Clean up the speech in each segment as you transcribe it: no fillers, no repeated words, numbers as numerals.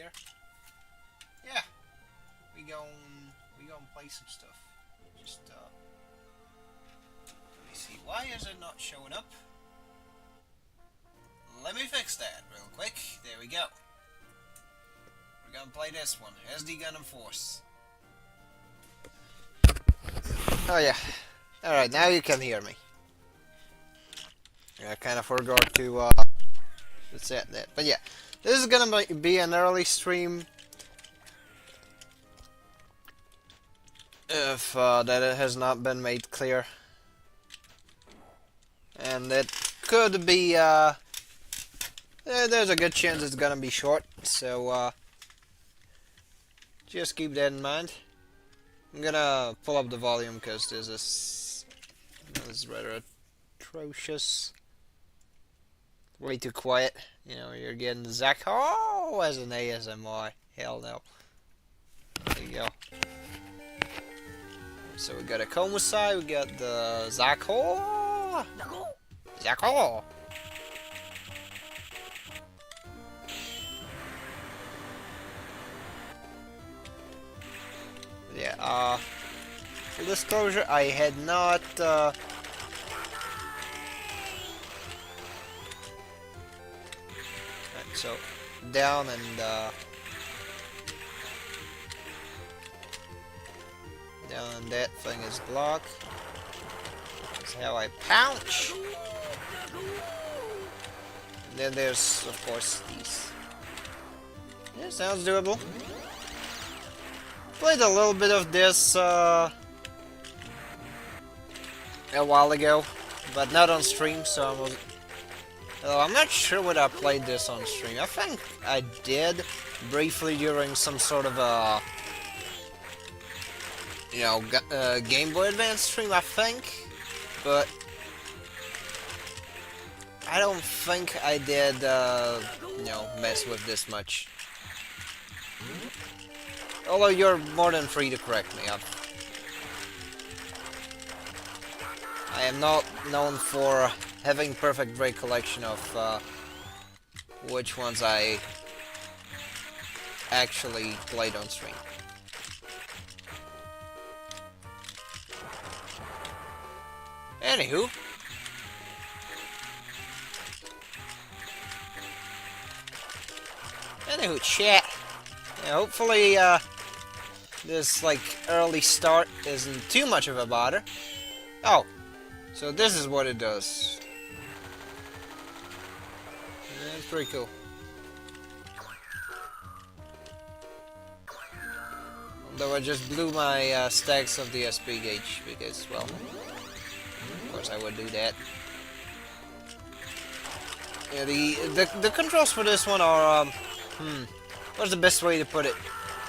there. Yeah, we gon' play some stuff. Just let me see. Why is it not showing up? Let me fix that real quick. There we go. We're gonna play this one, SD Gundam Force. Oh yeah. Alright, now you can hear me. I kind of forgot to set that. But yeah, this is gonna be an early stream. If that has not been made clear. And it could be, there's a good chance it's gonna be short, so just keep that in mind. I'm gonna pull up the volume because this is rather atrocious. Way too quiet. You know, you're getting Zach Oh as an ASMR. Hell no. There you go. So we got a Komusai, we got the Zako. Zako. Yeah, full disclosure, I had not, so, down and, down and that thing is block. That's how I pounce. And then there's, of course, these. Yeah, sounds doable. Played a little bit of this a while ago, but not on stream, so I'm not sure whether I played this on stream. I think I did briefly during some sort of a, you know, Game Boy Advance stream, I think, but I don't think I did, you know, mess with this much. Although you're more than free to correct me. I am not known for having perfect recollection of which ones I actually played on stream. Anywho. Chat. Yeah, hopefully, this, like, early start isn't too much of a bother. Oh, so this is what it does. Yeah, it's pretty cool. Although I just blew my stacks of the SP gauge, because, well, of course I would do that. Yeah, the controls for this one are, what's the best way to put it?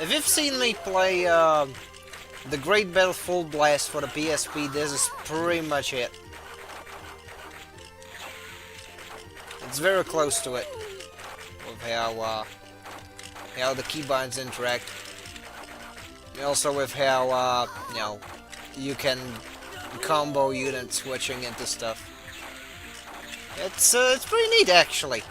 If you've seen me play the Great Battle Full Blast for the PSP, this is pretty much it. It's very close to it, with how the keybinds interact, and also with how you know, you can combo unit switching into stuff. It's pretty neat actually.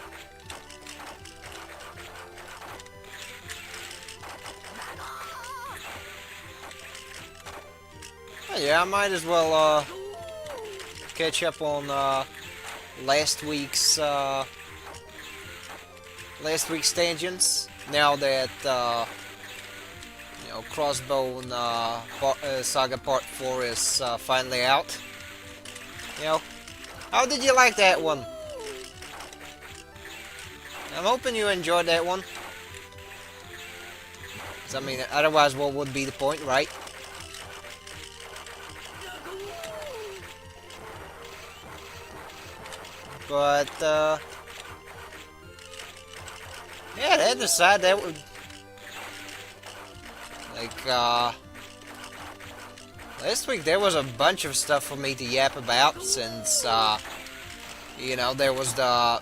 Yeah, I might as well catch up on last week's tangents. Now that you know, Crossbone Saga Part 4 is finally out. You know, how did you like that one? I'm hoping you enjoyed that one. 'Cause, I mean, otherwise, what would be the point, right? But, yeah, that aside, that would, like, last week there was a bunch of stuff for me to yap about, since, you know, there was the,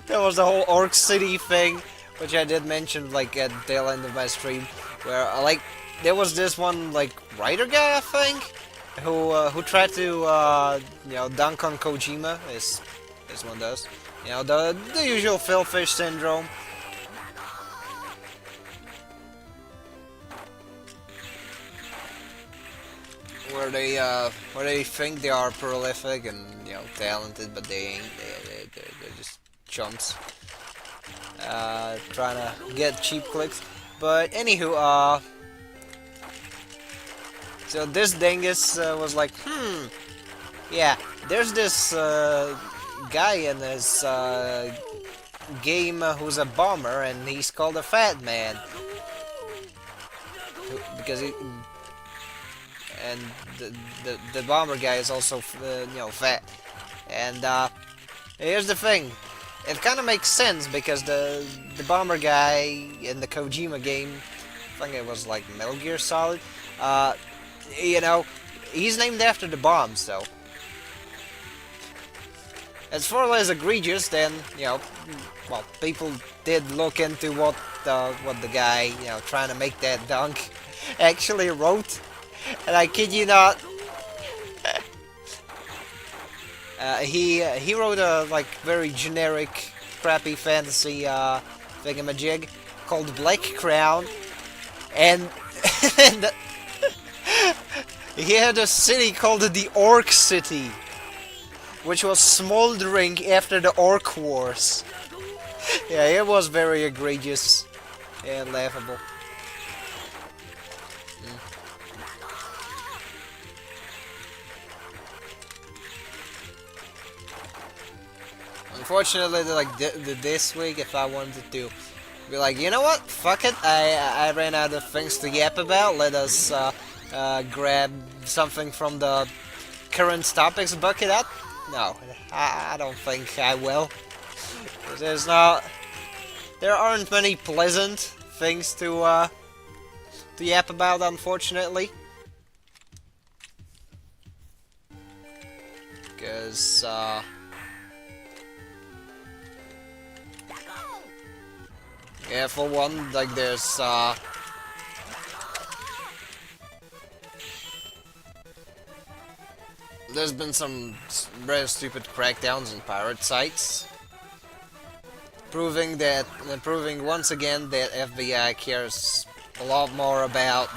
there was the whole Orc City thing, which I did mention, like, at the tail end of my stream, where, like, there was this one, like, writer guy, I think, who tried to, you know, dunk on Kojima, as one does. You know, the usual Phil Fish syndrome. where they think they are prolific and talented, but they ain't. They're just chumps. Trying to get cheap clicks. But anywho, so this dingus was like, yeah, there's this guy in this game who's a bomber, and he's called a Fat Man because he. And the bomber guy is also fat. And here's the thing, it kind of makes sense because the bomber guy in the Kojima game, I think it was like Metal Gear Solid, he's named after the bomb. So as far as egregious, then well, people did look into what the guy trying to make that dunk actually wrote. And I kid you not, he wrote a like very generic, crappy fantasy thingamajig called Black Crown, and, and he had a city called the Orc City, which was smoldering after the Orc Wars. Yeah, it was very egregious and laughable. Unfortunately, like this week, if I wanted to be like, you know what, fuck it, I ran out of things to yap about. Let us grab something from the current topics bucket up. No, I don't think I will. There aren't many pleasant things to yap about, unfortunately. Because yeah, for one, like there's been some very stupid crackdowns on pirate sites, proving once again that FBI cares a lot more about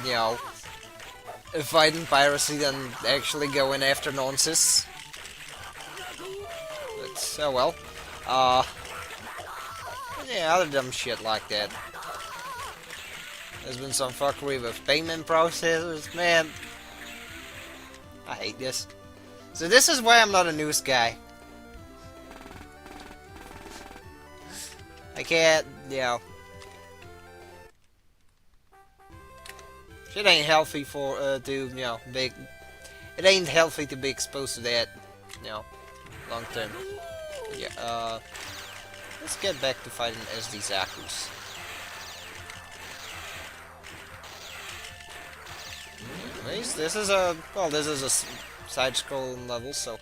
fighting piracy than actually going after nonsense. But oh well. Yeah, other dumb shit like that. There's been some fuckery with payment processors, man. I hate this. So this is why I'm not a news guy. I can't, shit ain't healthy for, it ain't healthy to be exposed to that, long term. Yeah, let's get back to fighting SD Zakus. Anyways, this is a side-scrolling level, so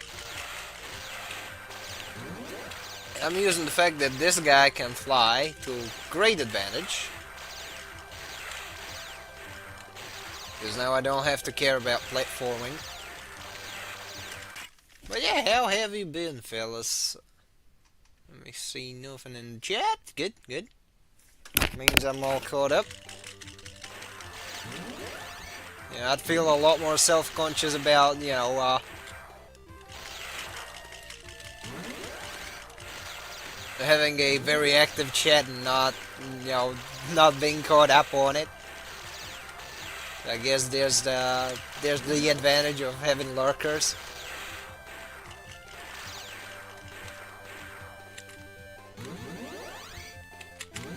I'm using the fact that this guy can fly to great advantage, because now I don't have to care about platforming. But yeah, how have you been, fellas? Let me see, nothing in the chat. Good, good. Means I'm all caught up. Yeah, I'd feel a lot more self-conscious about, having a very active chat and not being caught up on it. I guess there's the advantage of having lurkers.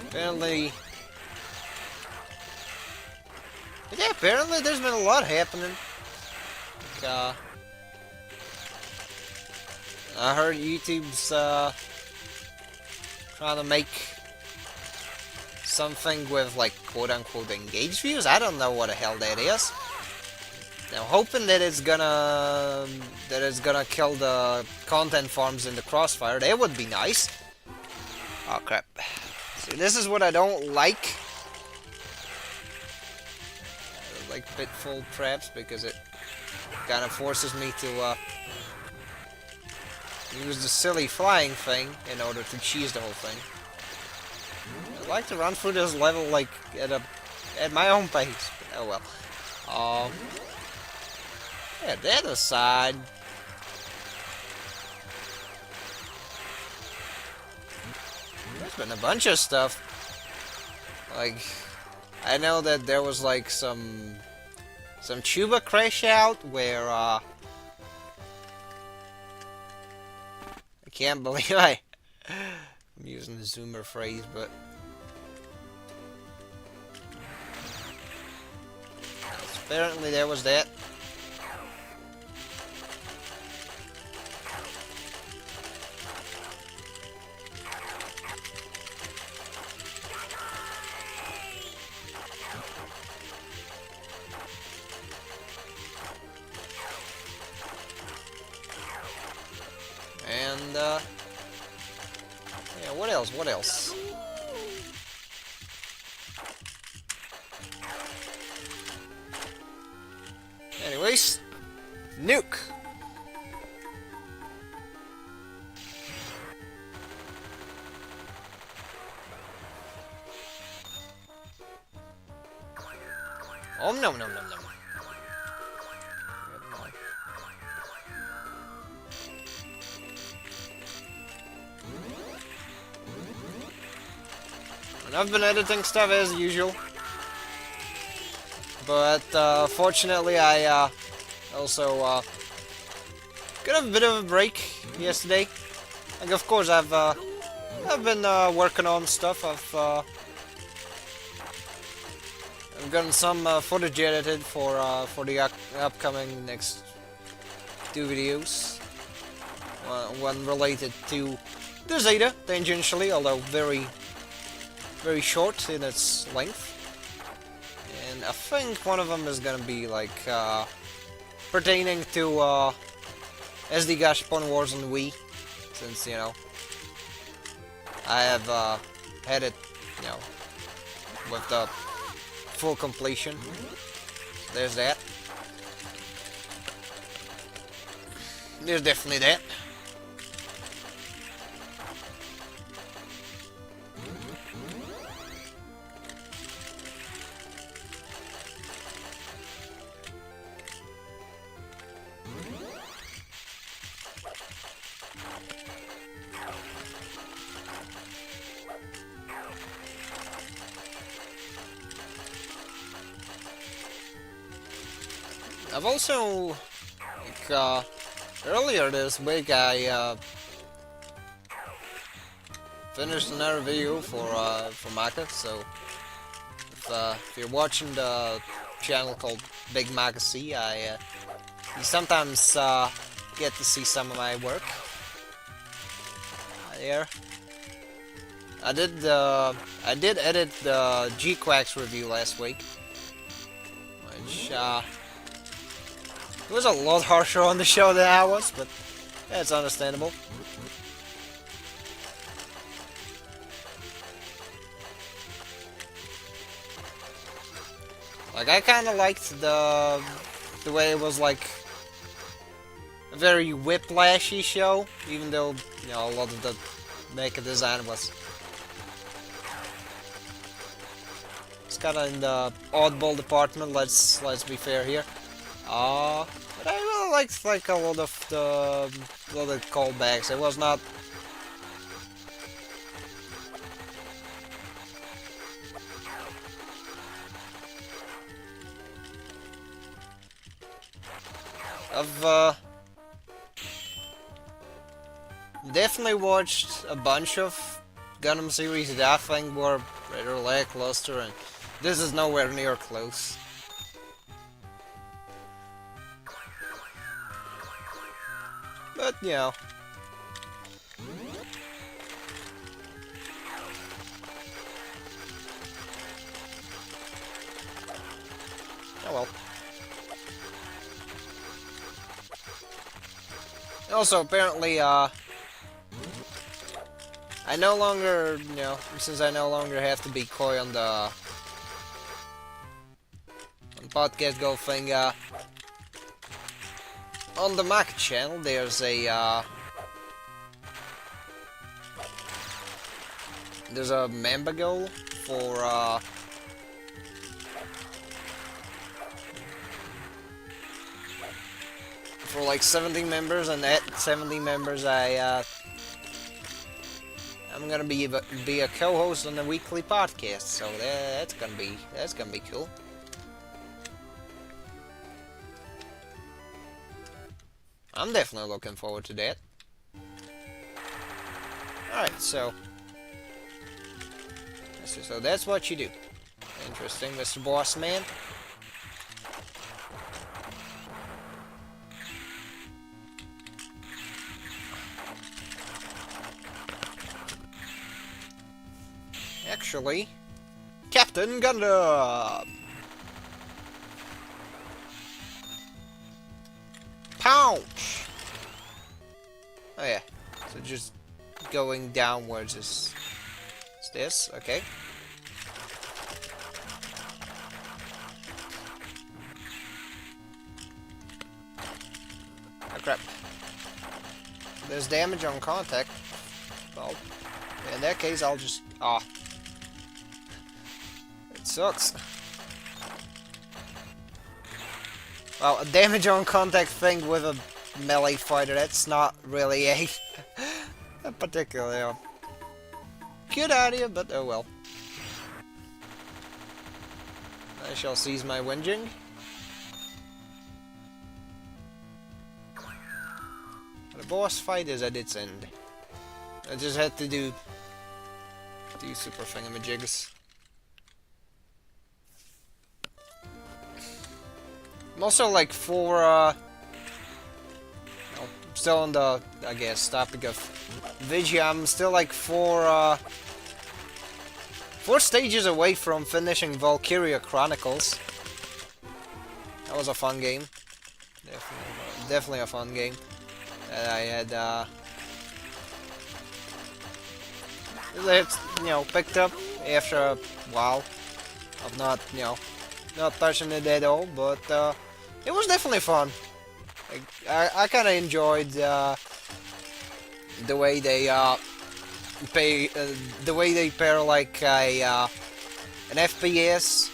Apparently, but yeah, apparently there's been a lot happening. Like, I heard YouTube's trying to make something with like quote-unquote engaged views. I don't know what the hell that is. Now, hoping that it's gonna kill the content farms in the Crossfire. That would be nice. Oh crap. See, this is what I don't like. I like pitfall traps because it kind of forces me to use the silly flying thing in order to cheese the whole thing. I'd like to run through this level like at my own pace. But oh well. Yeah, that aside. There's been a bunch of stuff. Like, I know that there was like some tuba crash out where I can't believe I'm using the zoomer phrase, but apparently there was that. And yeah, what else? What else? Anyways, nuke. Oh no no no no. And I've been editing stuff as usual, but fortunately I also got a bit of a break yesterday. Like, of course I've been working on stuff. I've gotten some footage edited for the upcoming next two videos. One related to the Zeta, tangentially, although very short in its length. And I think one of them is gonna be like pertaining to SD Gundam Wars on the Wii, since you know I have had it, you know, with the full completion. So there's that. There's definitely that. I've also, like, earlier this week, I finished another video for Maka. So if you're watching the channel called Big Maka C, you sometimes get to see some of my work there. I did edit the G-Quacks review last week, which it was a lot harsher on the show than I was, but that's understandable. Like, I kind of liked the way it was like a very whiplashy show, even though, you know, a lot of the mecha design was kind of in the oddball department. Let's be fair here. But I really liked like a lot of the callbacks. It was not I've definitely watched a bunch of Gundam series that I think were rather lackluster, and this is nowhere near close. But, you know. Oh well. Also, apparently, I no longer, you know, since I no longer have to be coy on the podcast go thing, on the Mac channel, there's a member goal for for like 17 members, and at 17 members, I'm gonna be a co-host on a weekly podcast. So that's gonna be cool. I'm definitely looking forward to that. Alright, so that's what you do. Interesting, Mr. Boss Man. Actually, Captain Gundam! Pounce! Oh yeah, so just going downwards is this, okay. Oh crap. There's damage on contact. Well, in that case I'll just... ah. It sucks. Well, a damage on contact thing with a melee fighter, that's not really a particularly good idea, but oh well. I shall cease my whinging. The boss fight is at its end. I just had to do super thingamajigs. I'm also like I'm still on the, I guess, topic of video. I'm still like four stages away from finishing Valkyria Chronicles. That was a fun game. Definitely a fun game. That I had, picked up after a while of not touching it at all, but it was definitely fun. I kind of enjoyed the way they pair like an FPS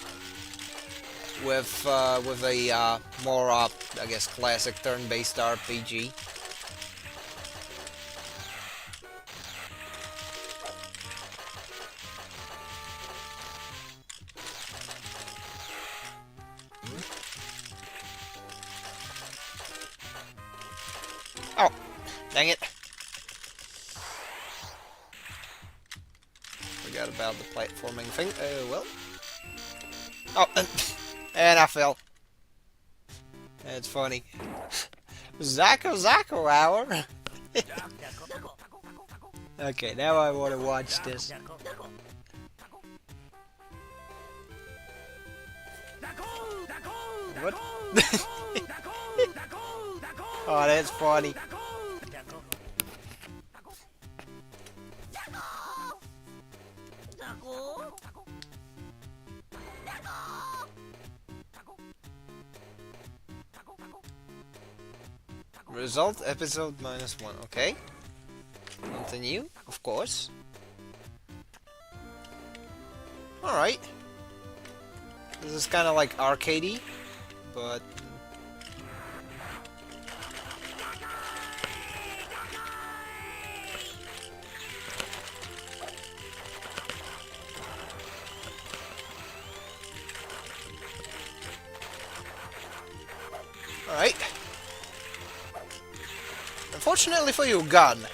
with a more I guess classic turn-based RPG. Oh, dang it. Forgot about the platforming thing. Oh, well. Oh, and I fell. That's funny. Zako hour. Okay, now I want to watch this. What? Oh, that's funny. Result episode -1. Okay. Continue, of course. Alright. This is kind of like arcadey, but alright. Unfortunately for you, gun.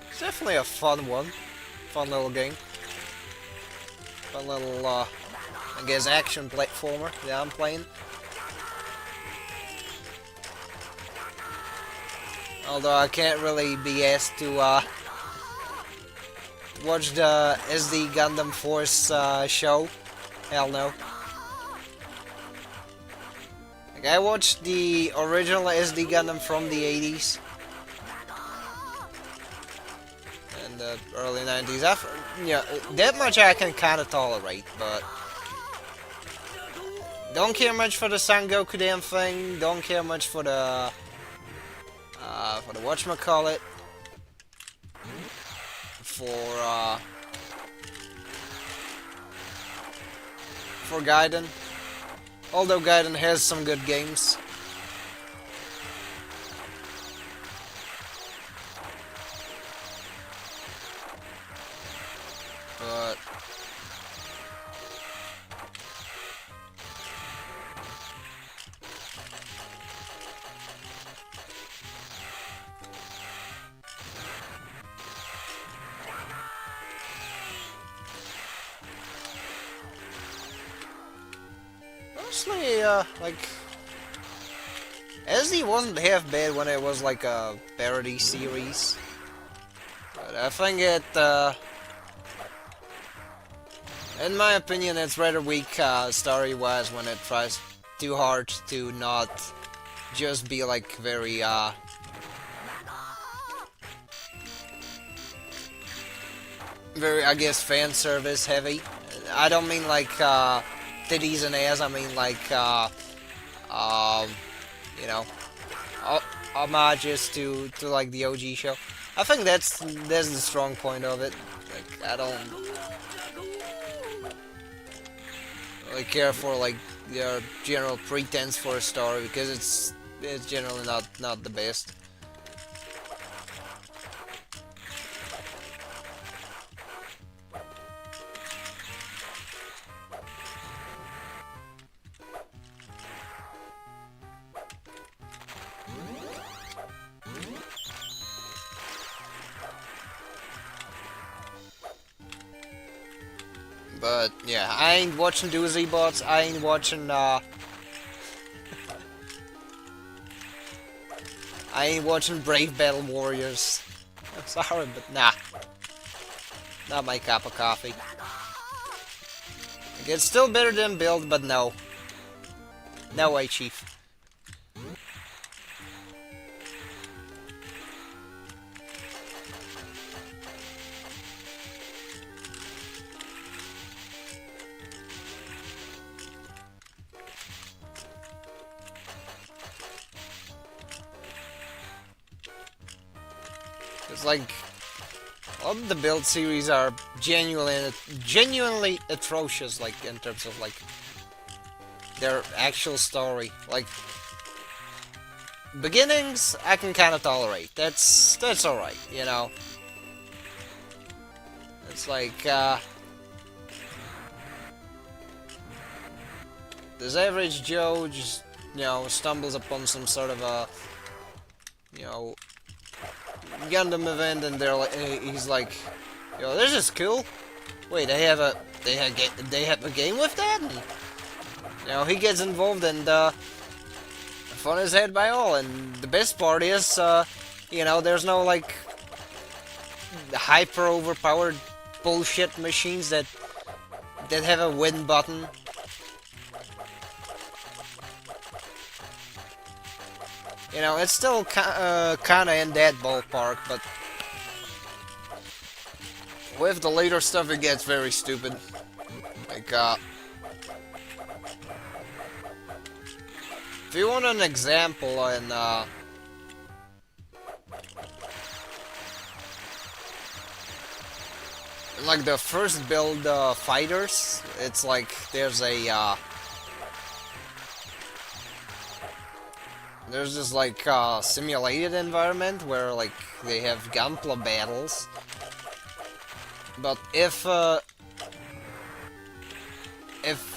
It's definitely a fun one. Fun little game. Fun little, I guess, action platformer that I'm playing. Although I can't really be asked to watch the SD Gundam Force show. Hell no. Like, I watched the original SD Gundam from the 80s and the early 90s. That much I can kind of tolerate, but don't care much for the Son Goku damn thing. Don't care much for the whatchamacallit. for Gaiden. Although Gaiden has some good games. But honestly, like SD wasn't half bad when it was like a parody series. But I think it, in my opinion, it's rather weak story-wise when it tries too hard to not just be like very, very, I guess, fan service heavy. I don't mean like titties and ass. I mean like, you know, homages to like the OG show. I think that's the strong point of it. Like I don't really care for like their general pretense for a story because it's generally not the best. But yeah, I ain't watching Doozy Bots. I ain't watching I ain't watching Brave Battle Warriors. I'm sorry, but nah. Not my cup of coffee. Like, it's still better than Build, but no. No way, Chief. It's like all the Build series are genuinely atrocious, like in terms of like their actual story. Like beginnings, I can kind of tolerate. That's all right, you know. It's like this average Joe just stumbles upon some sort of a Gundam event, and he's like, yo, this is cool. Wait, they have a game with that? And, he gets involved, and fun is had by all. And the best part is, there's no like hyper overpowered bullshit machines that have a win button. It's still kinda in that ballpark, but with the later stuff it gets very stupid. Like, if you want an example in, like the first build, fighters, it's like there's a, there's this like simulated environment where like they have gunpla battles, but if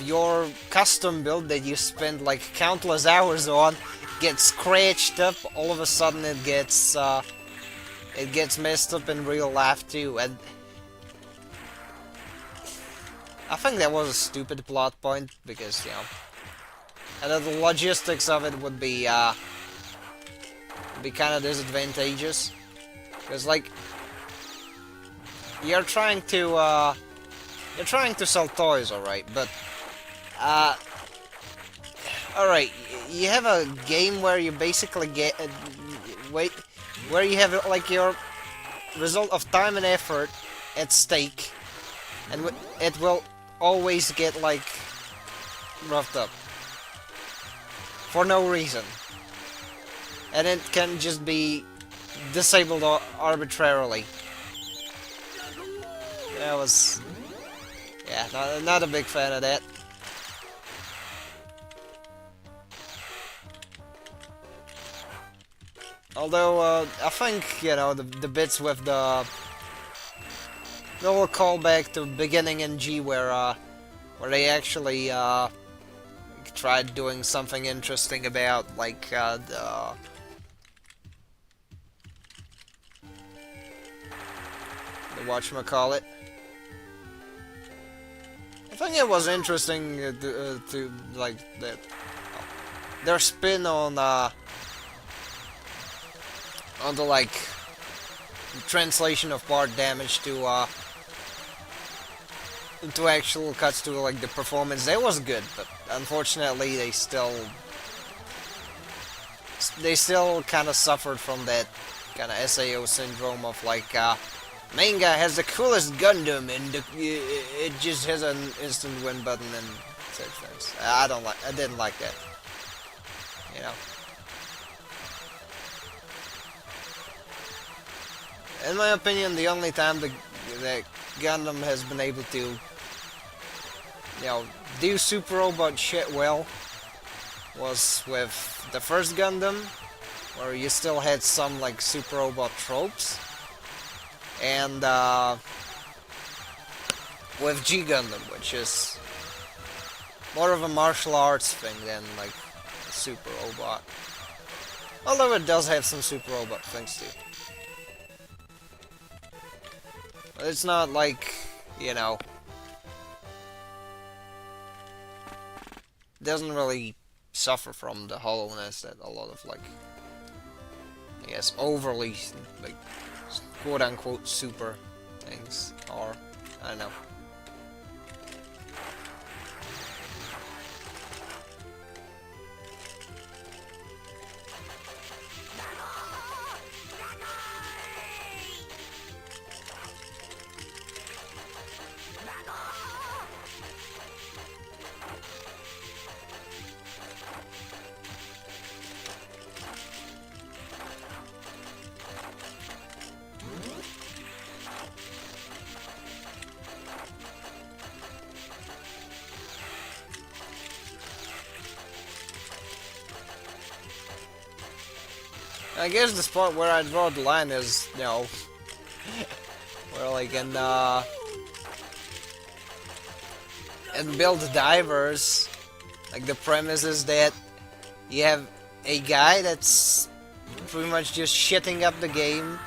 your custom build that you spend like countless hours on gets scratched up, all of a sudden it gets messed up in real life too, and I think that was a stupid plot point because and the logistics of it would be kind of disadvantageous, because like you're trying to sell toys, alright, but alright, you have a game where you basically get where you have like your result of time and effort at stake, and it will always get like roughed up for no reason, and it can just be disabled arbitrarily. That was... Yeah, not a big fan of that. Although, I think, you know, the bits with the little callback to beginning in G where they actually, tried doing something interesting about, like, the whatchamacallit. I think it was interesting to like, their spin on the, like, translation of part damage to actual cuts to, like, the performance. That was good, but unfortunately they still kind of suffered from that kind of SAO syndrome of, like, main guy has the coolest Gundam and it just has an instant win button and such things. I didn't like that, you know. In my opinion, the only time that Gundam has been able to, you know, do super robot shit well was with the first Gundam, where you still had some, like, super robot tropes, and with G Gundam, which is more of a martial arts thing than, like, a super robot. Although it does have some super robot things too. But it's not like, you know, doesn't really suffer from the hollowness that a lot of, like, I guess, overly, like, quote-unquote super things are. I don't know. I guess the spot where I draw the line is, you know, where, like, in Build Divers, like, the premise is that you have a guy that's pretty much just shitting up the game,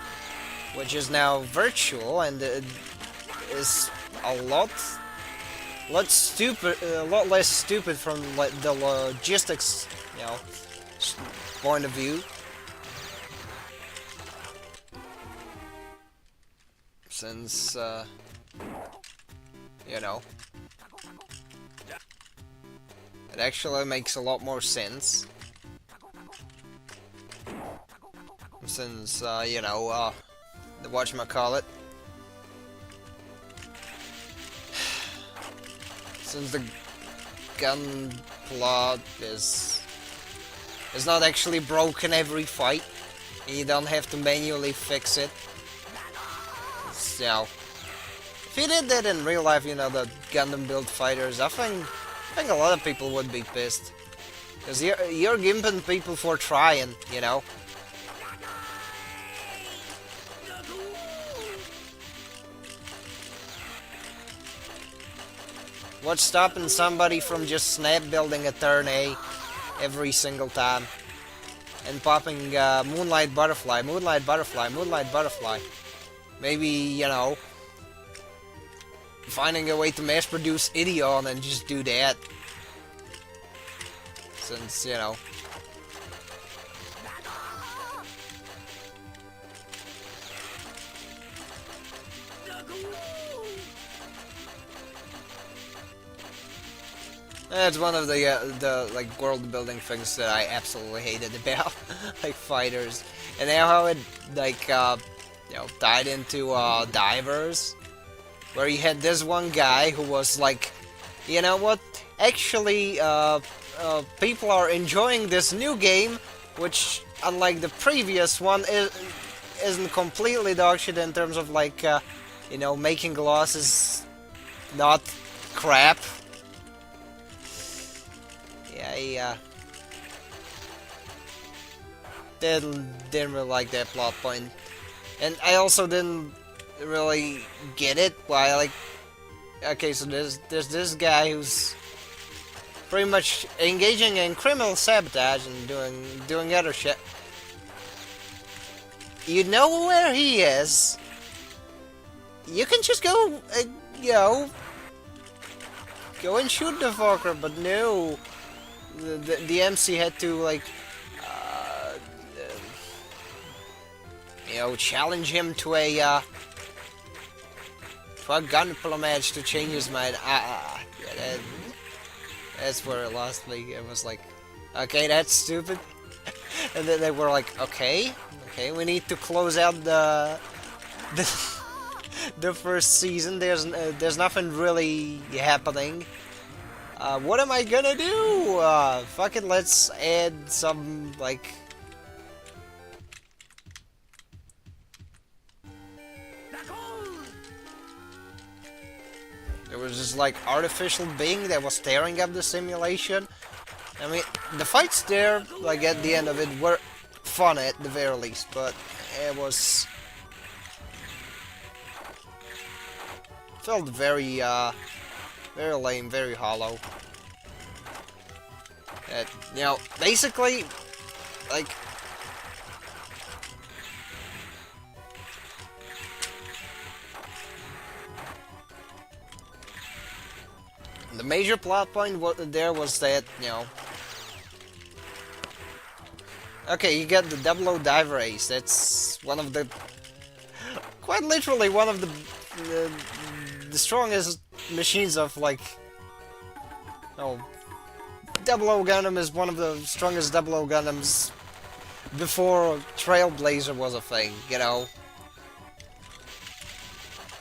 which is now virtual, and it is a lot less stupid from, like, the logistics, you know, point of view. Since, you know, it actually makes a lot more sense. Since, you know, the whatchamacallit. Since the gun plot is not actually broken every fight, you don't have to manually fix it. You know, if you did that in real life, you know, the Gundam build fighters, I think a lot of people would be pissed, because you're gimping people for trying, you know. What's stopping somebody from just snap building a turn A every single time and popping Moonlight Butterfly, Moonlight Butterfly, Moonlight Butterfly? Maybe, you know, finding a way to mass produce Ideon and just do that. Since, you know, that's one of the like world building things that I absolutely hated about like fighters, and now how it, like, you know, tied into Divers, where you had this one guy who was like, you know what, actually people are enjoying this new game, which, unlike the previous one, isn't completely dogshit in terms of, like, You know, making glosses not crap. Yeah, I didn't really like that plot point. And I also didn't really get it why, like, okay, so there's this guy who's pretty much engaging in criminal sabotage and doing other shit. You know where he is. You can just go, you know, go and shoot the fucker, but no. The MC had to, like, you know, challenge him to a gunplay match to change his mind. Yeah, that's where it lost me. It was like, okay, that's stupid. And then they were like, okay, we need to close out the the first season. There's nothing really happening. What am I gonna do? Fuck it, let's add some, like... There was this, like, artificial being that was staring at the simulation. I mean, the fights there, like, at the end of it, were fun at the very least, but it was... felt very, very lame, very hollow. You know, basically, like... The major plot point there was that, you know... Okay, you get the 00 Diver Ace. That's one of the... quite literally one of the strongest machines of, like... Oh... 00 Gundam is one of the strongest 00 Gundams before Trailblazer was a thing, you know?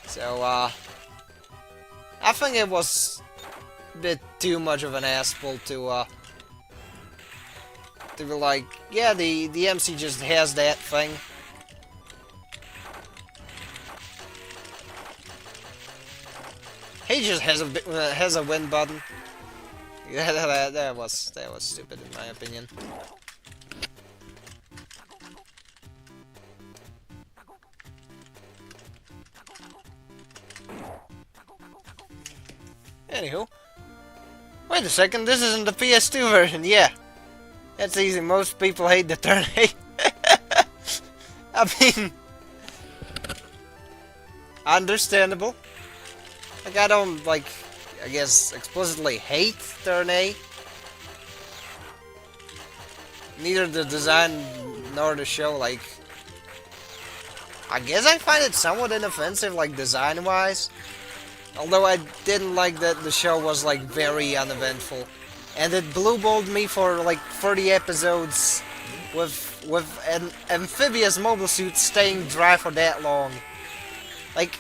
So, I think it was a bit too much of an asshole to be like, yeah, the MC just has that thing. He just has a win button. Yeah, that was stupid in my opinion. Anywho, wait a second, this isn't the PS2 version. Yeah, that's easy. Most people hate the turn 8. I mean, understandable. Like, I don't, like, I guess, explicitly hate turn A. Neither the design nor the show, like... I guess I find it somewhat inoffensive, like, design-wise. Although I didn't like that the show was, like, very uneventful. And it blue-balled me for, like, 30 episodes with an amphibious mobile suit staying dry for that long. Like...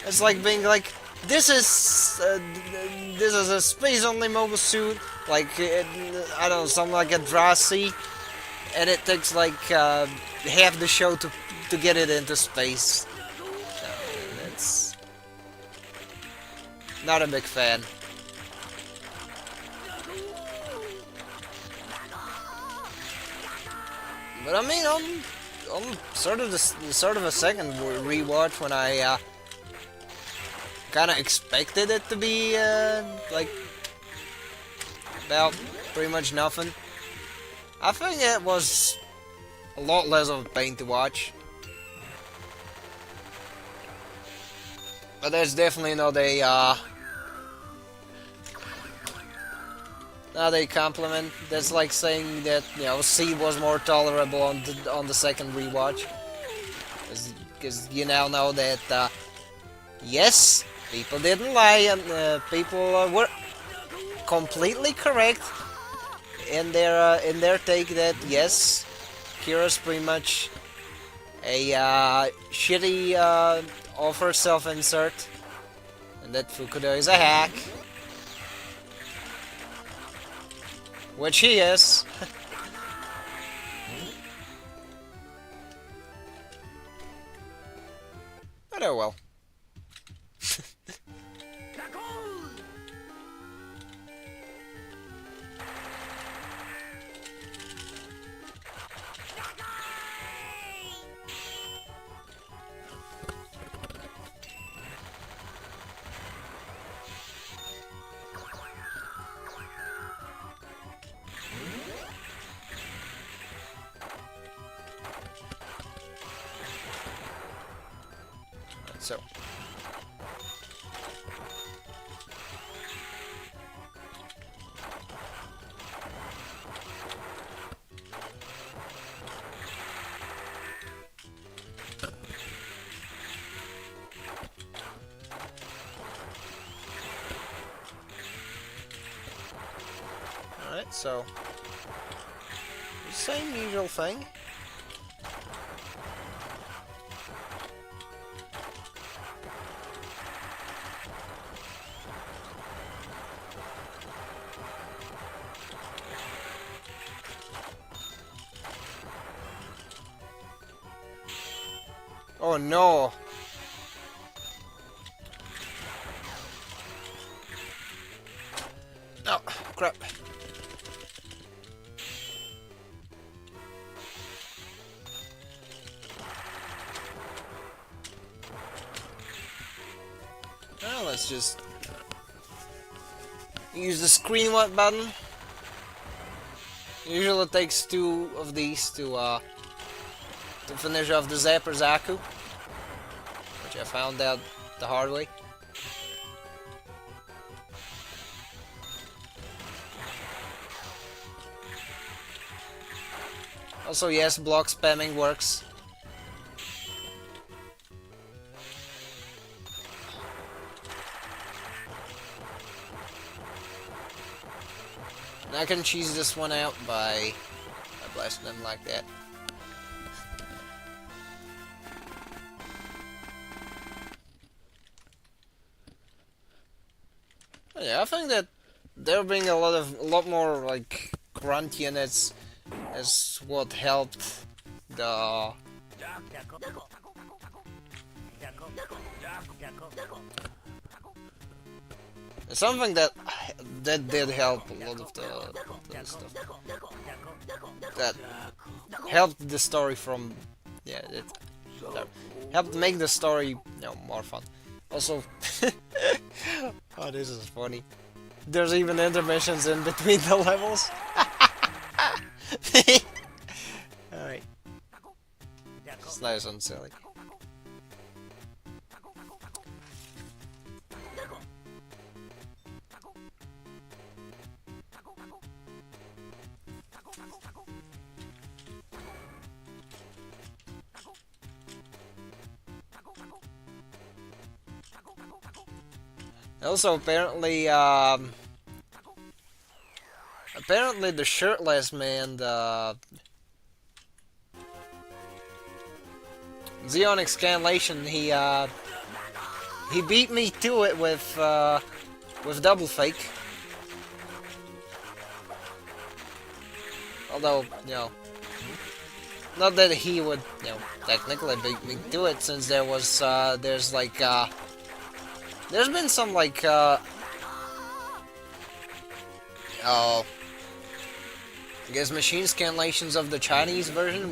It's like being like, this is a space-only mobile suit, like, I don't know, something like a Drasi, and it takes like half the show to get it into space. So, that's not a big fan. But I mean, on sort of a second rewatch when I kind of expected it to be, like, about pretty much nothing. I think it was a lot less of a pain to watch. But there's definitely not a compliment. That's like saying that, you know, C was more tolerable on the second rewatch. Because you now know that, yes, people didn't lie, and people were completely correct in their take that yes, Kira's pretty much a shitty offer self-insert, and that Fukuda is a hack, which he is. But oh well. So. Alright, so. Same usual thing. Oh no! Oh, crap. Well, let's just use the screen wipe button. Usually it takes 2 of these to finish off the Zapper Zaku, which I found out the hard way. Also, yes, block spamming works. And I can cheese this one out by blasting them like that. But yeah, I think that there being a lot more like grunt units is what helped the something that did help a lot of the stuff that helped the story from it helped make the story more fun. Also, oh, this is funny. There's even intermissions in between the levels. Alright. It's nice and silly. Also, apparently the shirtless man, the Zeonic Scanlation, he beat me to it with double fake. Although, not that he would, technically beat me to it, since there was there's been some I guess machine scanlations of the Chinese version,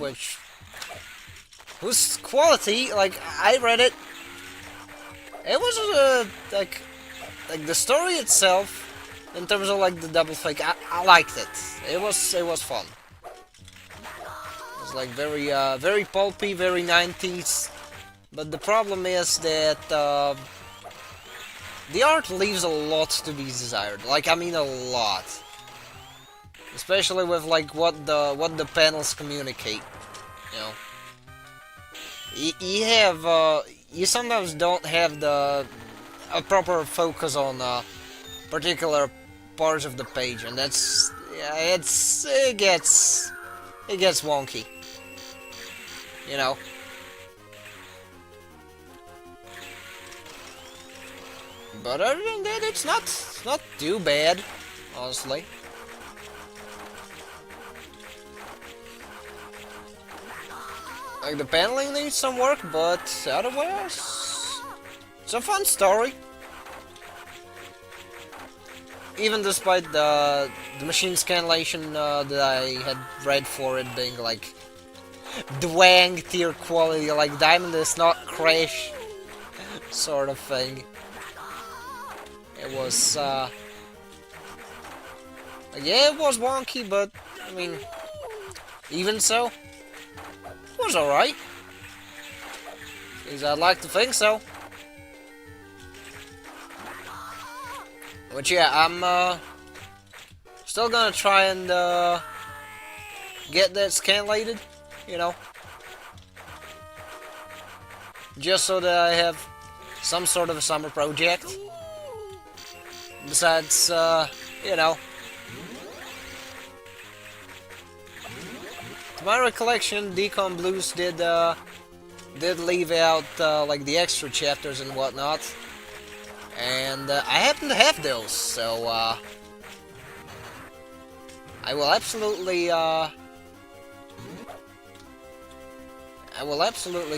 whose quality, I read it. It was like the story itself, in terms of the double fake. I liked it. It was fun. It was very pulpy, very 90s. But the problem is that the art leaves a lot to be desired. I mean a lot. Especially with what the panels communicate. You sometimes don't have a proper focus on particular parts of the page, and that's it gets wonky. But other than that, it's not too bad, honestly. The paneling needs some work, but otherwise, It's a fun story. Even despite the machine scanlation that I had read for it being like Dwang tier quality, like Diamond is not Crash sort of thing. It was, yeah, it was wonky, but, I mean, even so, it was alright. At least I'd like to think so. But yeah, I'm, still gonna try and, get that scanlated, you know. Just so that I have some sort of a summer project. Besides, you know. To my recollection, Decon Blues did leave out, like, the extra chapters and whatnot. And, I happen to have those, so, I will absolutely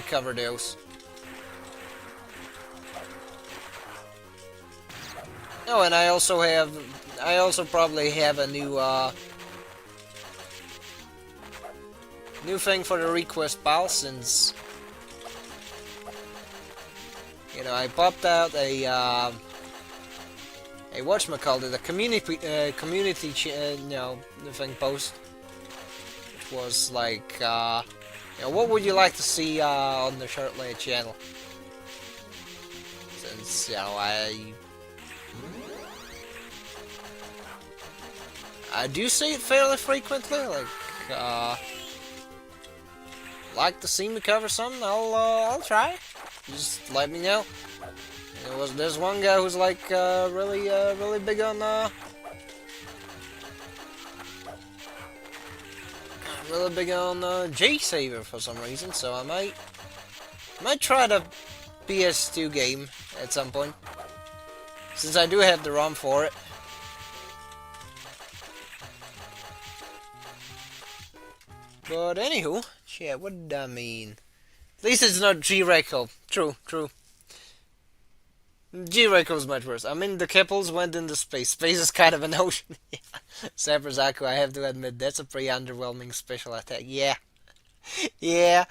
cover those. Oh, and I also probably have a new thing for the request pile, since, you know, I popped out a whatchamacallit, a community thing post, which was like, you know, what would you like to see on the Shortlayer channel? Since, you know, I do see it fairly frequently. Like to see me cover something, I'll try. Just let me know. There's one guy who's like really big on J-Saver for some reason, so I might try the PS2 game at some point, since I do have the ROM for it. But anywho, yeah, what did I mean? At least it's not G-Reco. True. G-Reco's much worse. I mean, the Keppels went into space. Space is kind of an ocean. Sapper Zaku, I have to admit, that's a pretty underwhelming special attack. Yeah. Yeah.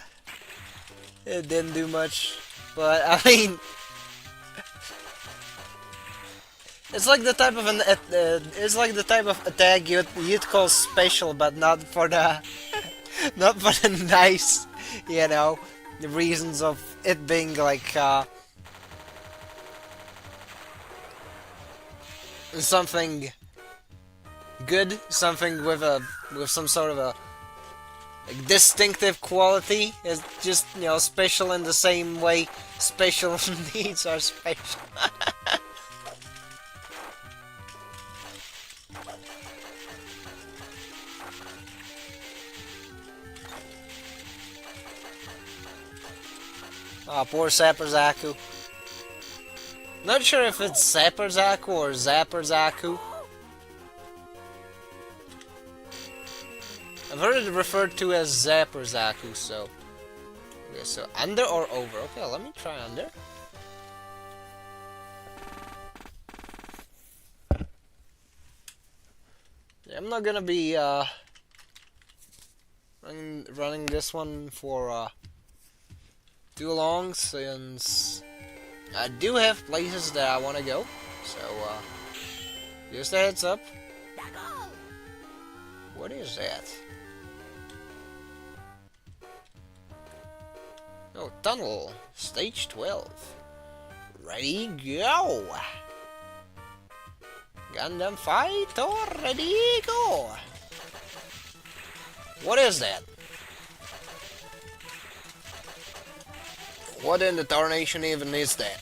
It didn't do much. But, I mean... It's like the type of attack you'd call special, but not for the nice, you know, the reasons of it being like something good, something with some sort of a like distinctive quality. It's just, you know, special in the same way special needs are special. Oh, poor Sapper Zaku. Not sure if it's Sapper Zaku or Zapper Zaku. I've heard it referred to as Zapper Zaku, so... Okay, so under or over? Okay, let me try under. Yeah, I'm not gonna be, running this one for, too long, since I do have places that I want to go, so just a heads up. What is that? Oh, tunnel, stage 12. Ready, go! Gundam fight or ready, go! What is that? What in the tarnation even is that?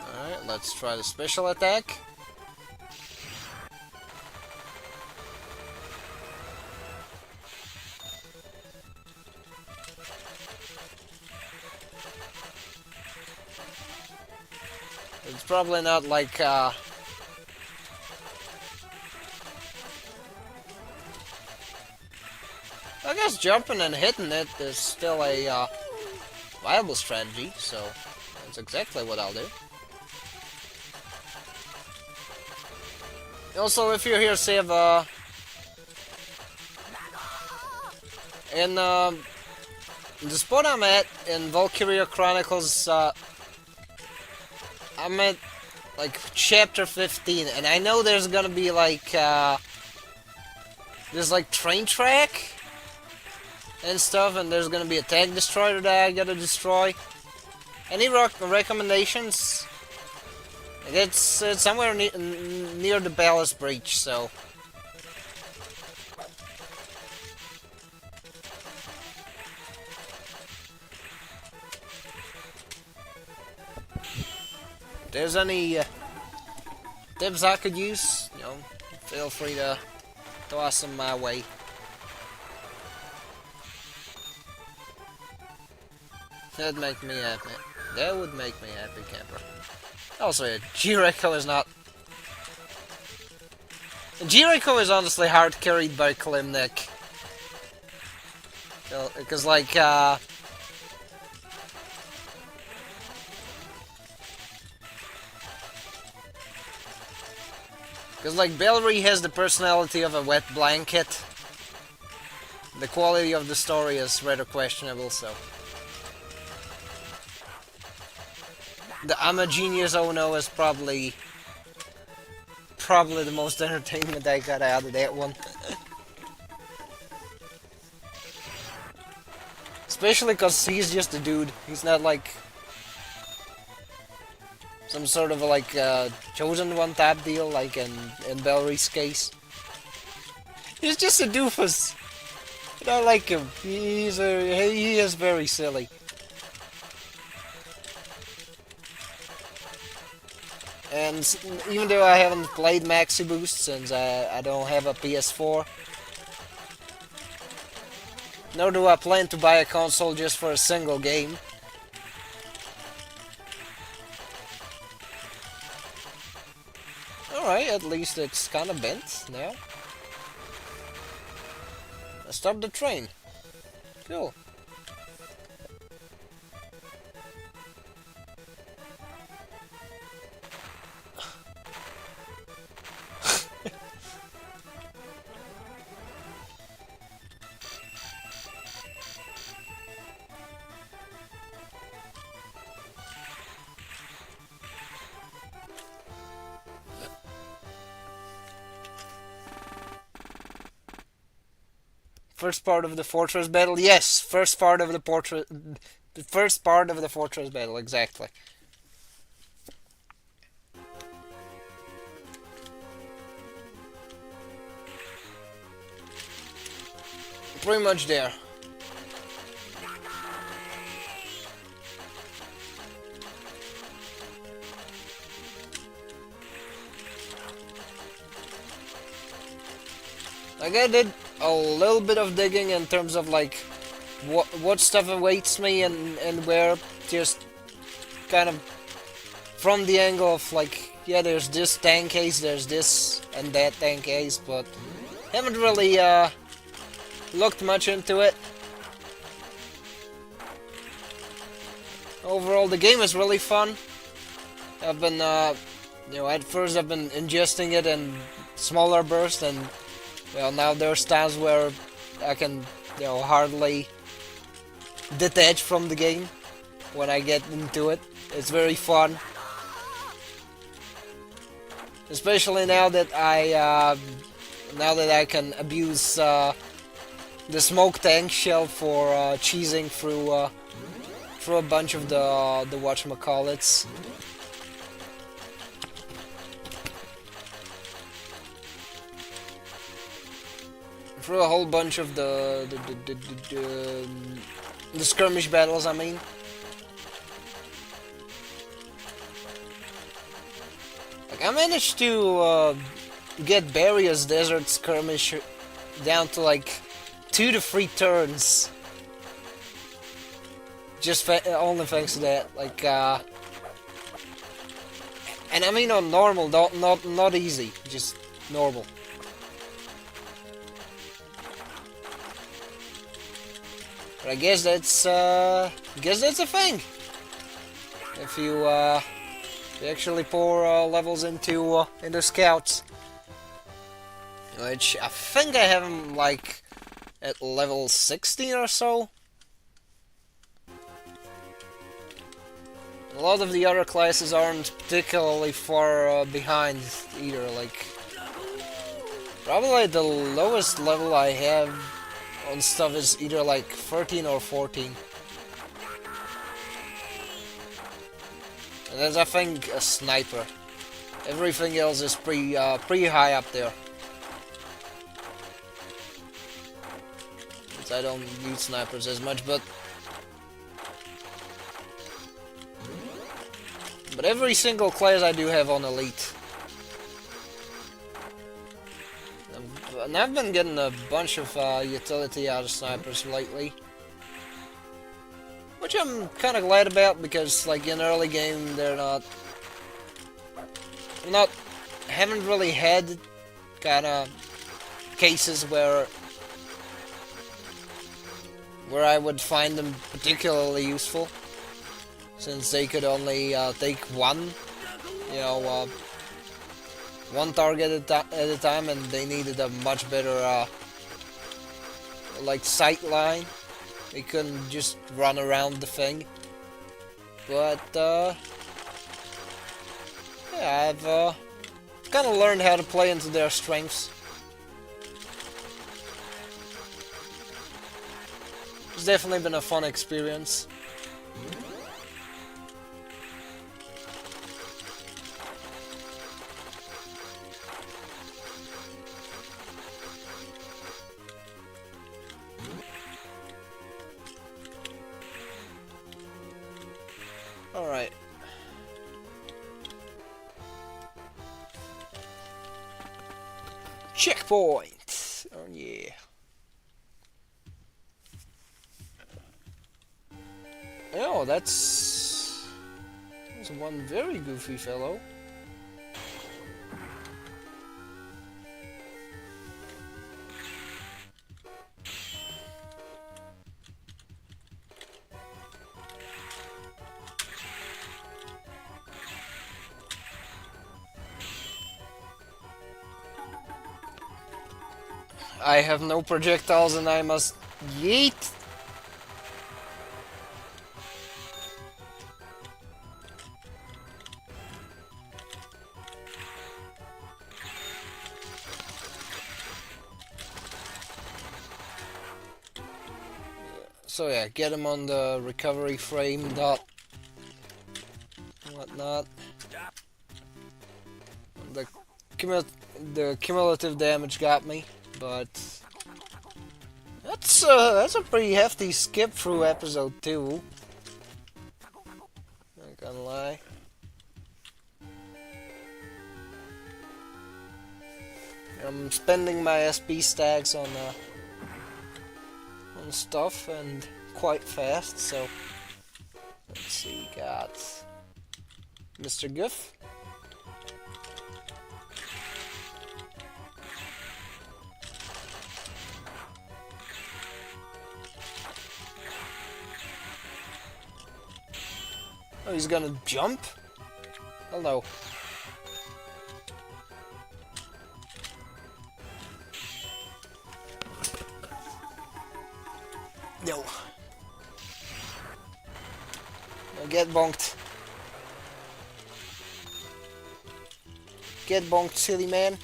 Alright, let's try the special attack. It's probably not like, I guess jumping and hitting it is still a viable strategy, so that's exactly what I'll do. Also, if you're here, save in the spot I'm at in Valkyria Chronicles, I'm at like chapter 15, and I know there's gonna be like there's like train track and stuff, and there's gonna be a tank destroyer that I gotta destroy. Any recommendations? It's somewhere near the Palace Breach, so. If there's any tips I could use, you know, feel free to toss them my way. That'd make me happy. That would make me happy, camper. Also, Jericho is not... Jericho is honestly hard carried by Klimnik. Because, like, because, like, Bellry has the personality of a wet blanket. The quality of the story is rather questionable, so... The I'm a Genius Oh No is probably the most entertainment I got out of that one. Especially because he's just a dude. He's not like some sort of like chosen one type deal like in Bellry's case. He's just a doofus. I don't like him. He is very silly. And even though I haven't played Maxi Boost since I don't have a PS4, nor do I plan to buy a console just for a single game. Alright, at least it's kind of bent now. Let's stop the train. Cool. First part of the fortress battle, yes. First part of the fortress battle, exactly. Pretty much there. Like I did a little bit of digging in terms of like what stuff awaits me and where, just kind of from the angle of like, yeah, there's this tank case, there's this and that tank case, but haven't really looked much into it. Overall, the game is really fun. I've been, you know, at first I've been ingesting it in smaller bursts, and well, now there's times where I can, you know, hardly detach from the game when I get into it. It's very fun, especially now that I can abuse the smoke tank shell for cheesing through a bunch of the whatchamacallits. Through a whole bunch of the skirmish battles, I mean. Like, I managed to get Barria's Desert Skirmish down to like 2 to 3 turns. Just only thanks to that. Like, and I mean on normal, not easy, just normal. But I guess that's a thing. If you actually pour levels into scouts, which I think I have them like at level 16 or so. A lot of the other classes aren't particularly far behind either. Like, probably the lowest level I have on stuff is either like 13 or 14. And that's, I think, a sniper. Everything else is pretty high up there. Since I don't use snipers as much, but every single class I do have on Elite. And I've been getting a bunch of utility out of snipers lately. Which I'm kind of glad about, because like in early game they're haven't really had kind of cases where I would find them particularly useful. Since they could only take one, one target at a time, and they needed a much better, like, sight line. They couldn't just run around the thing. But, yeah, I've kind of learned how to play into their strengths. It's definitely been a fun experience. Alright. Checkpoint! Oh yeah. Oh, that's one very goofy fellow. I have no projectiles and I must yeet. So yeah, get him on the recovery frame dot whatnot. The cumulative damage got me, but that's a pretty hefty skip through episode 2. Not gonna lie. I'm spending my SB stacks on stuff, and quite fast, so let's see, got Mr. Goof. Oh, he's gonna jump? Hello. No. No, get bonked. Get bonked, silly man.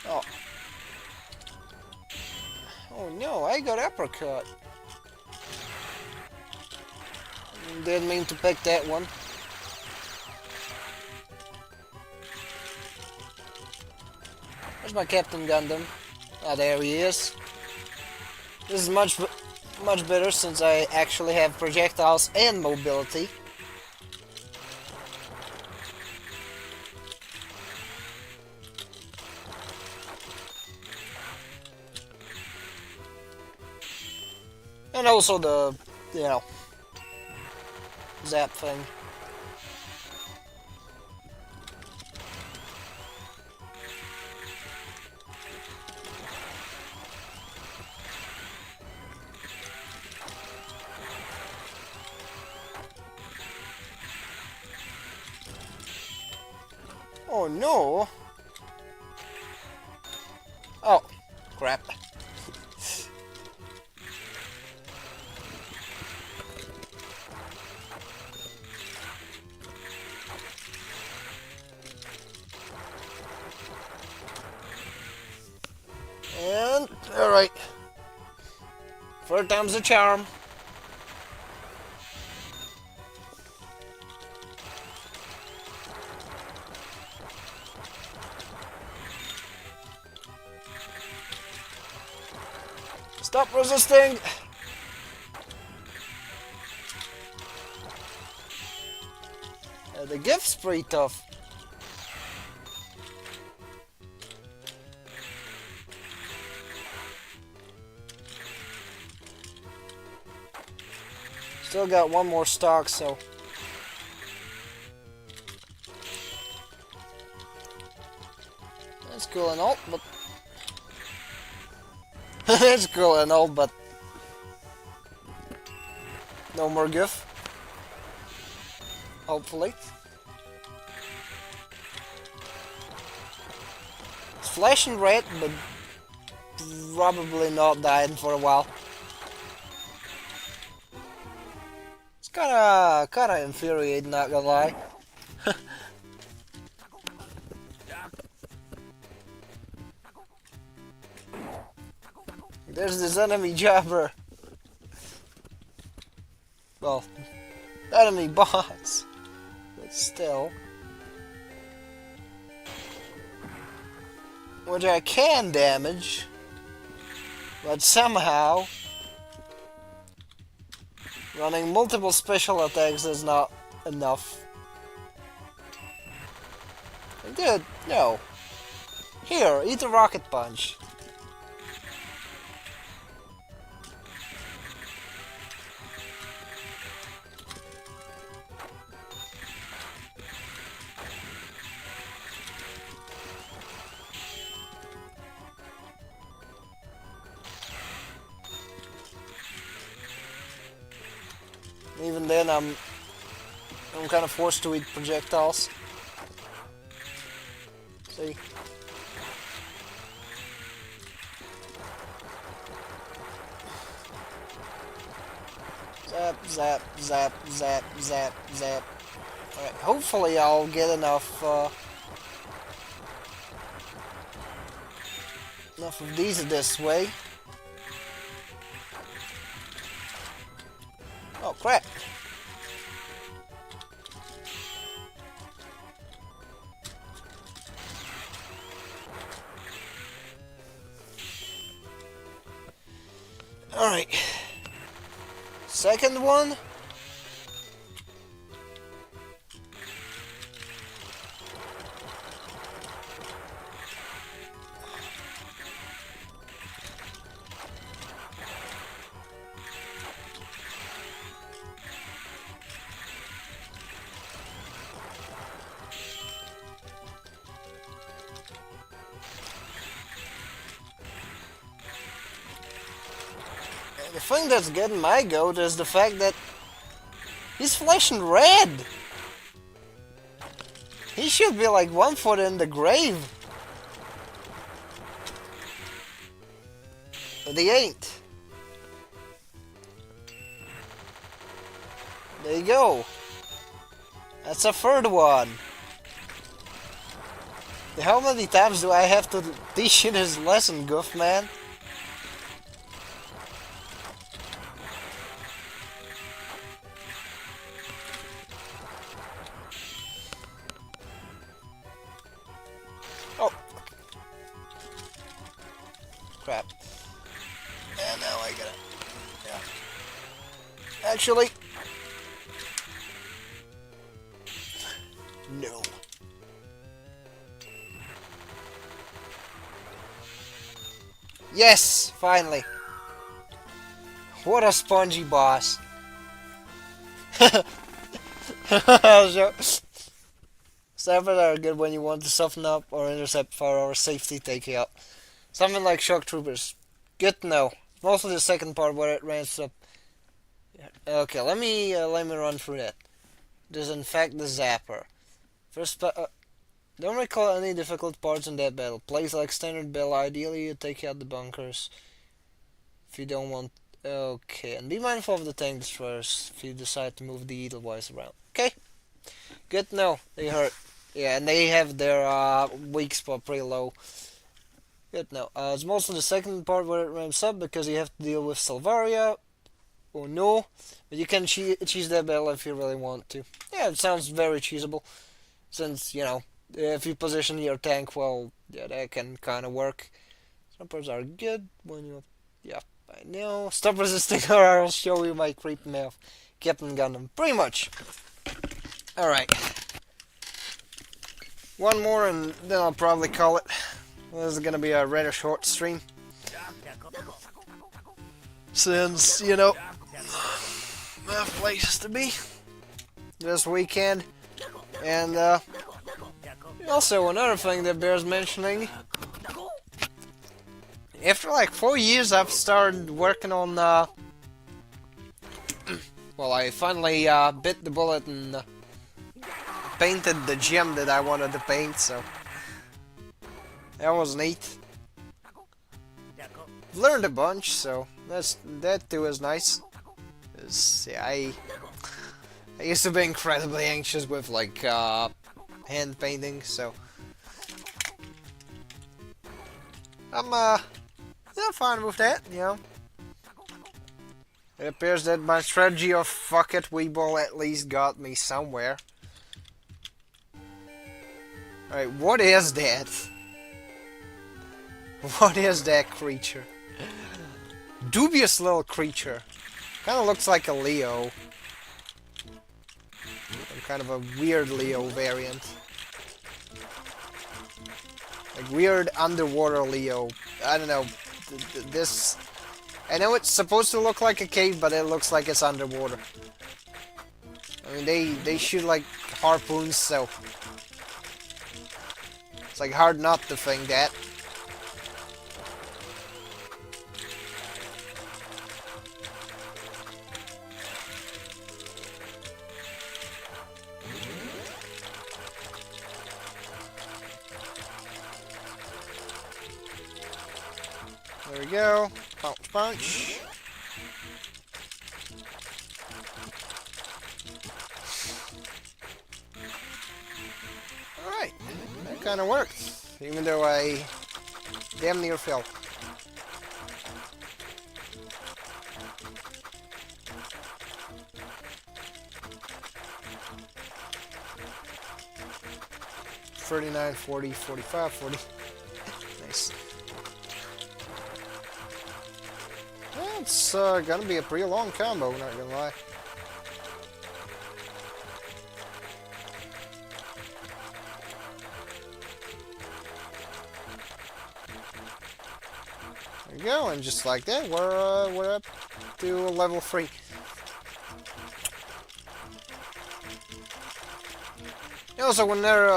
Oh. Oh no, I got uppercut. Didn't mean to pick that one. Where's my Captain Gundam? Ah, there he is. This is much better since I actually have projectiles and mobility. And also the, zap thing. Oh no! Oh, crap. And, alright. Third time's a charm. Stop resisting! The gift's pretty tough. Still got one more stock, so... That's cool and all, but... It's cool and all, but... No more gift. Hopefully. It's flashing red, but... Probably not dying for a while. It's kinda infuriating, not gonna lie. There's this enemy jabber. Well, enemy bots. But still. Which I can damage. But somehow... running multiple special attacks is not enough. Dude, no. Here, eat a rocket punch. Even then, I'm kind of forced to eat projectiles. See? Zap, zap, zap, zap, zap, zap. Alright, hopefully I'll get enough, enough of these this way. Oh, crap. Alright. Second one. The thing that's getting my goat is the fact that he's flashing red. He should be like 1 foot in the grave. But he ain't. There you go. That's a third one. How many times do I have to teach you this lesson, Goof man? Oh. Crap. And now I gotta... Yeah. Actually... No. Yes! Finally! What a spongy boss. Sabers are good when you want to soften up or intercept for our safety takeout. Something like shock troopers. Good to know. Mostly the second part where it ramps up. Okay, let me run through that. There's in fact the zapper. First Don't recall any difficult parts in that battle. Plays like standard battle. Ideally, you take out the bunkers. If you don't want... Okay, and be mindful of the tank destroyers if you decide to move the Edelweiss around. Okay, good to know. They hurt. Yeah, and they have their weak spot pretty low. Good to know. It's mostly the second part where it ramps up because you have to deal with Salvaria. Or no, but you can cheese that battle if you really want to. Yeah, it sounds very cheesable. Since, you know, if you position your tank well, yeah, that can kind of work. Some parts are good when you... Yeah, I know. Stop resisting or I'll show you my creep mouth. Captain Gundam. Pretty much. Alright. One more and then I'll probably call it. This is gonna be a rather short stream. Since, you know, I have places to be this weekend. And, also another thing that bears mentioning. After like 4 years I've started working on, well, I finally bit the bullet and painted the gem that I wanted to paint, so that was neat. Learned a bunch, so that too is nice. Yeah, I used to be incredibly anxious with like hand painting, so I'm fine with that, you know. It appears that my strategy of fuck it, Weeball at least got me somewhere. Alright, what is that? What is that creature? Dubious little creature. Kinda looks like a Leo. Kind of a weird Leo variant. Like weird underwater Leo. I don't know. This... I know it's supposed to look like a cave, but it looks like it's underwater. I mean, they shoot like harpoons, so... It's like hard not to think that. There we go. Punch, punch. Alright. That kind of worked. Even though I damn near fell. $39, $40, $45, $40. Nice. Yeah, it's gonna be a pretty long combo, not gonna lie. There we go, and just like that, we're up to level 3. Also, another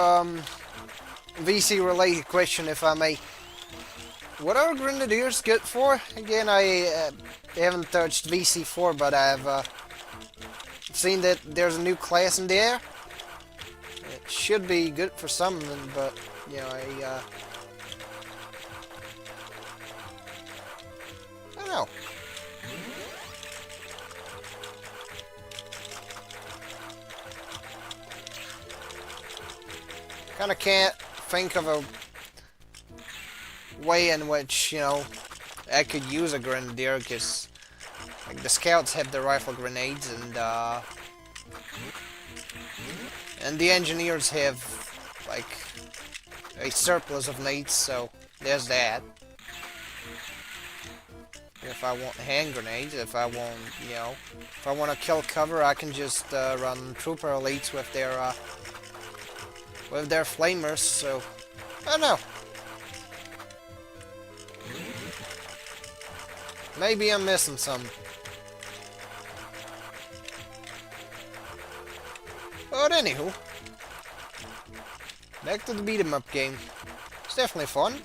VC related question, if I may. What are Grenadiers good for? Again, I haven't touched VC4, but I've seen that there's a new class in there. It should be good for some, but, you know, I don't know. Kinda can't think of a way in which, you know, I could use a Grenadier, because like the scouts have the rifle grenades and the engineers have like a surplus of nades, so there's that. If I want hand grenades, if I want, you know, if I want to kill cover, I can just run trooper elites with their flamers, so I don't know. Maybe I'm missing some. But anywho, back to the beat 'em up game. It's definitely fun.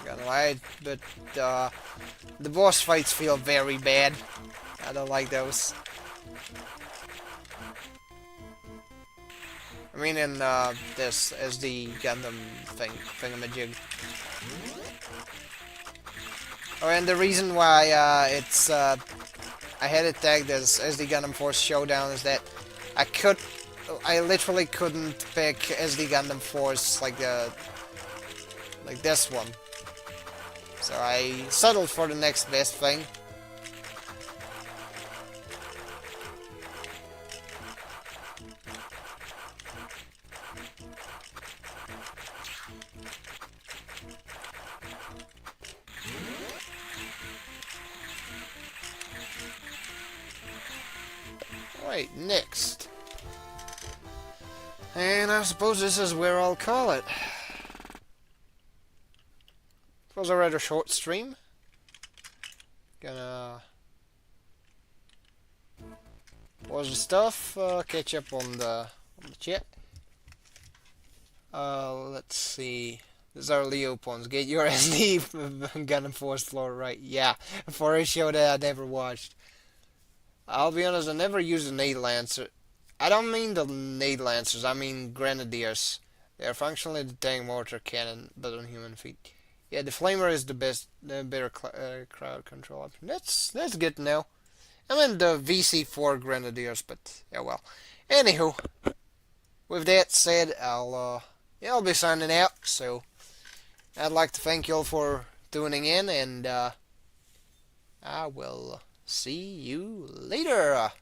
Not gonna lie, but the boss fights feel very bad. I don't like those. I mean in this SD Gundam thingamajig. Oh, and the reason why I had it tagged as SD Gundam Force Showdown is that I literally couldn't pick SD Gundam Force like this one. So I settled for the next best thing. Right, next. And I suppose this is where I'll call it. It was a rather short stream. Gonna pause the stuff, catch up on the chat. Let's see. This is our Leo Pons. Get your SD Gundam Force floor right. Yeah, for a show that I never watched. I'll be honest, I never used a Nade Lancer. I don't mean the Nade Lancers, I mean Grenadiers. They are functionally the tank mortar cannon, but on human feet. Yeah, the Flamer is the better crowd control option. That's good to know. I mean the VC4 Grenadiers, but yeah, well. Anywho, with that said, I'll be signing out. So I'd like to thank you all for tuning in, and I will see you later.